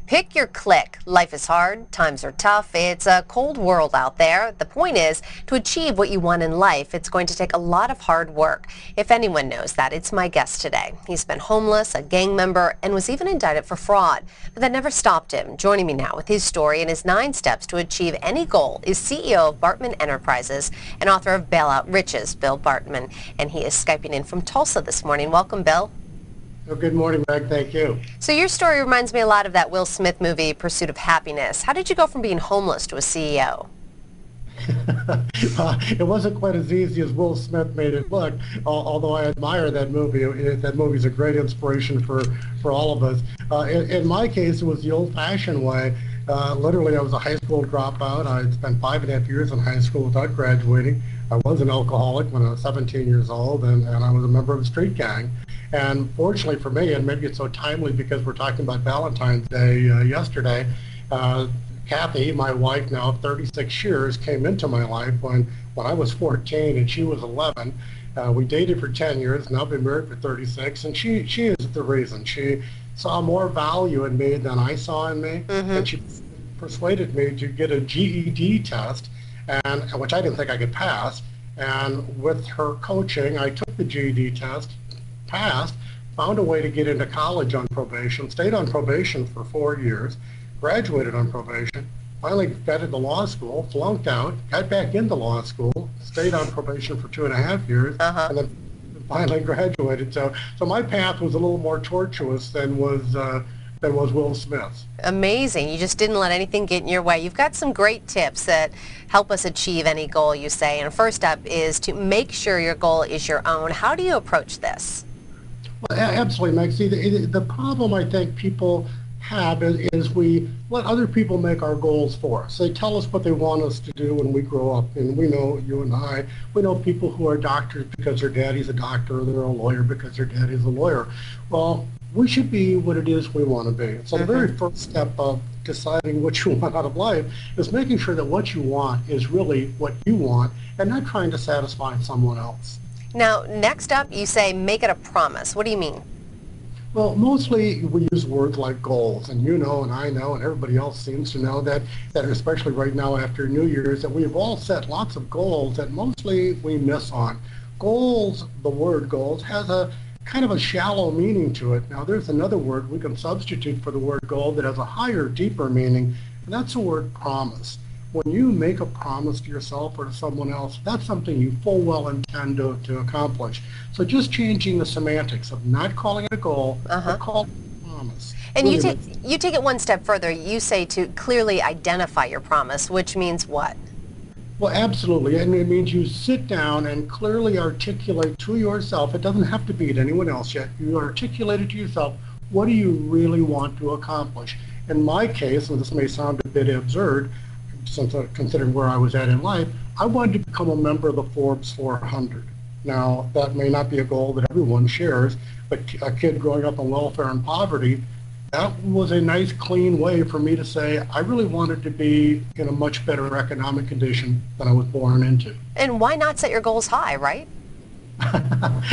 Pick your click. Life is hard, times are tough, it's a cold world out there. The point is, to achieve what you want in life, it's going to take a lot of hard work. If anyone knows that, it's my guest today. He's been homeless, a gang member, and was even indicted for fraud. But that never stopped him. Joining me now with his story and his 9 steps to achieve any goal is CEO of Bartmann Enterprises and author of Bailout Riches, Bill Bartmann. And he is Skyping in from Tulsa this morning. Welcome, Bill. Oh, good morning, Meg. Thank you. So your story reminds me a lot of that Will Smith movie, Pursuit of Happiness. How did you go from being homeless to a CEO? It wasn't quite as easy as Will Smith made it look, although I admire that movie. That movie's a great inspiration for all of us. In my case, it was the old-fashioned way. Literally, I was a high school dropout. I had spent 5.5 years in high school without graduating. I was an alcoholic when I was 17 years old, and I was a member of a street gang. And fortunately for me, and maybe it's so timely because we're talking about Valentine's Day yesterday, Kathy, my wife now of 36 years, came into my life when I was 14 and she was 11. We dated for 10 years, now been married for 36, and she is the reason. She saw more value in me than I saw in me, and she persuaded me to get a GED test, and which I didn't think I could pass. And with her coaching, I took the GED test, passed, found a way to get into college on probation, stayed on probation for 4 years, graduated on probation, finally got into law school, flunked out, got back into law school, stayed on probation for 2.5 years, and then finally graduated. So my path was a little more tortuous than was Will Smith's. Amazing. You just didn't let anything get in your way. You've got some great tips that help us achieve any goal, you say. And first up is to make sure your goal is your own. How do you approach this? Well, absolutely, Meg. See, the problem I think people have is we let other people make our goals for us. They tell us what they want us to do when we grow up. And we know, you and I, we know people who are doctors because their daddy's a doctor, or they're a lawyer because their daddy's a lawyer. Well, we should be what it is we want to be. So the very first step of deciding what you want out of life is making sure that what you want is really what you want and not trying to satisfy someone else. Now, next up, you say make it a promise. What do you mean? Well, mostly we use words like goals, and you know, and I know, and everybody else seems to know that especially right now after New Year's, that we've all set lots of goals that mostly we miss on. Goals, the word goals, has a kind of a shallow meaning to it. Now, there's another word we can substitute for the word goal that has a higher, deeper meaning, and that's the word promise. When you make a promise to yourself or to someone else, that's something you full well intend to accomplish. So just changing the semantics of not calling it a goal, but calling it a promise. And really you take it one step further. You say to clearly identify your promise, which means what? Well, absolutely. And it means you sit down and clearly articulate to yourself. It doesn't have to be to anyone else yet. You articulate it to yourself. What do you really want to accomplish? In my case, and this may sound a bit absurd, since considering where I was at in life, I wanted to become a member of the Forbes 400. Now, that may not be a goal that everyone shares, but a kid growing up on welfare and poverty, that was a nice, clean way for me to say I really wanted to be in a much better economic condition than I was born into. And why not set your goals high, right?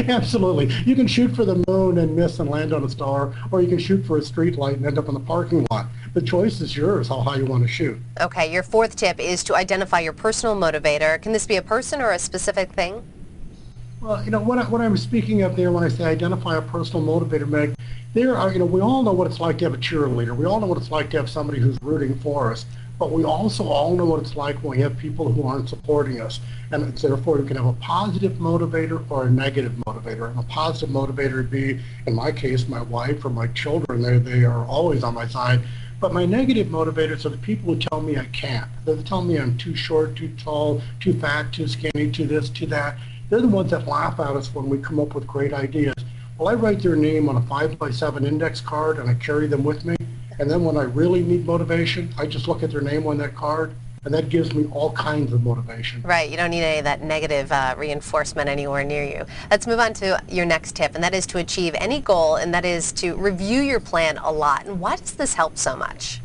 Absolutely. You can shoot for the moon and miss and land on a star, or you can shoot for a street light and end up in the parking lot. The choice is yours, how high you want to shoot. Okay, your 4th tip is to identify your personal motivator. Can this be a person or a specific thing? Well, you know, what I'm speaking of there when I say identify a personal motivator, Meg, there are, we all know what it's like to have a cheerleader. We all know what it's like to have somebody who's rooting for us. But we also all know what it's like when we have people who aren't supporting us. And therefore, we can have a positive motivator or a negative motivator. And a positive motivator would be, in my case, my wife or my children. They are always on my side. But my negative motivators are the people who tell me I can't. They tell me I'm too short, too tall, too fat, too skinny, too this, too that. They're the ones that laugh at us when we come up with great ideas. Well, I write their name on a 5x7 index card and I carry them with me. And then when I really need motivation, I just look at their name on that card, and that gives me all kinds of motivation. Right. You don't need any of that negative reinforcement anywhere near you. Let's move on to your next tip, and that is to achieve any goal, and that is to review your plan a lot. And why does this help so much?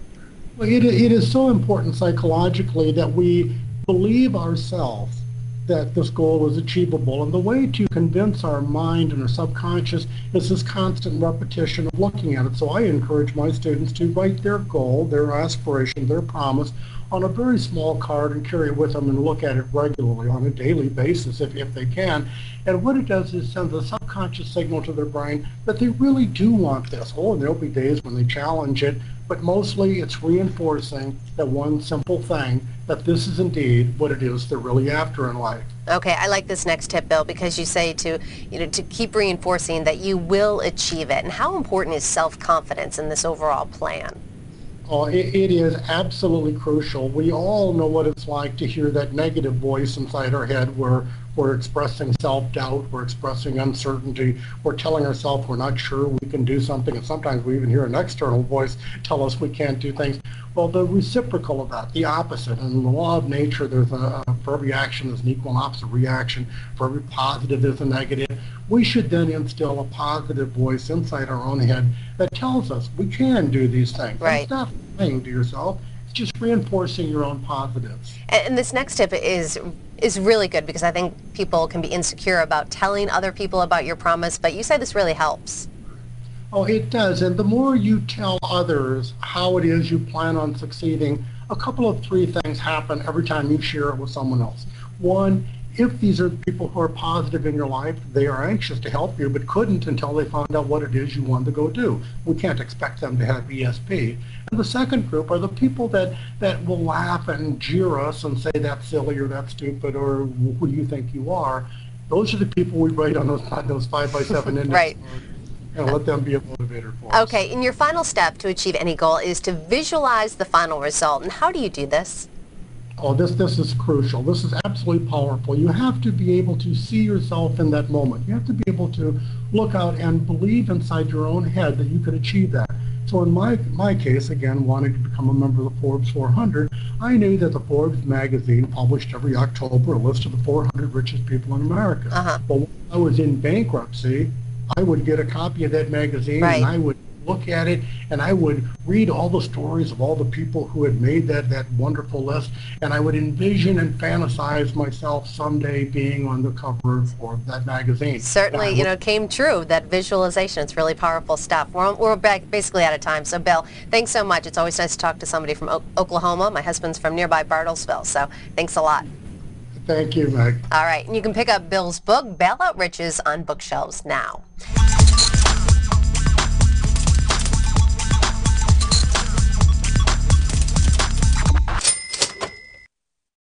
Well, it is so important psychologically that we believe ourselves that this goal is achievable. And the way to convince our mind and our subconscious is this constant repetition of looking at it. So I encourage my students to write their goal, their aspiration, their promise on a very small card and carry it with them and look at it regularly on a daily basis if they can. And what it does is send a subconscious signal to their brain that they really do want this. Oh, and there'll be days when they challenge it, but mostly it's reinforcing that one simple thing, that this is indeed what it is they're really after in life. Okay, I like this next tip, Bill, because you say to keep reinforcing that you will achieve it. And how important is self-confidence in this overall plan? Oh, it is absolutely crucial. We all know what it's like to hear that negative voice inside our head where we're expressing self-doubt, we're expressing uncertainty, we're telling ourselves we're not sure we can do something, and sometimes we even hear an external voice tell us we can't do things. Well, the reciprocal of that, the opposite. In the law of nature, there's for every action there's an equal and opposite reaction. For every positive there's a negative. We should then instill a positive voice inside our own head that tells us we can do these things. Right. It's not lying to yourself. It's just reinforcing your own positives. And this next tip is really good, because I think people can be insecure about telling other people about your promise, but you say this really helps. Oh, it does. And the more you tell others how it is you plan on succeeding, a couple of three things happen every time you share it with someone else. One, if these are people who are positive in your life, they are anxious to help you, but couldn't until they found out what it is you wanted to go do. We can't expect them to have ESP. And the second group are the people that will laugh and jeer us and say that's silly or that's stupid or who do you think you are. Those are the people we write on those 5x7 index Right. cards. And let them be a motivator for us. Okay, and your final step to achieve any goal is to visualize the final result. And how do you do this? Oh, this is crucial. This is absolutely powerful. You have to be able to see yourself in that moment. You have to be able to look out and believe inside your own head that you could achieve that. So in my case, again, wanting to become a member of the Forbes 400, I knew that the Forbes magazine published every October a list of the 400 richest people in America. But when I was in bankruptcy, I would get a copy of that magazine, Right. and I would look at it, and I would read all the stories of all the people who had made that wonderful list, and I would envision and fantasize myself someday being on the cover of that magazine. Certainly, came true, that visualization. It's really powerful stuff. We're basically out of time. So, Bill, thanks so much. It's always nice to talk to somebody from Oklahoma. My husband's from nearby Bartlesville, so thanks a lot. Thank you, Meg. All right, and you can pick up Bill's book, Bailout Riches, on bookshelves now.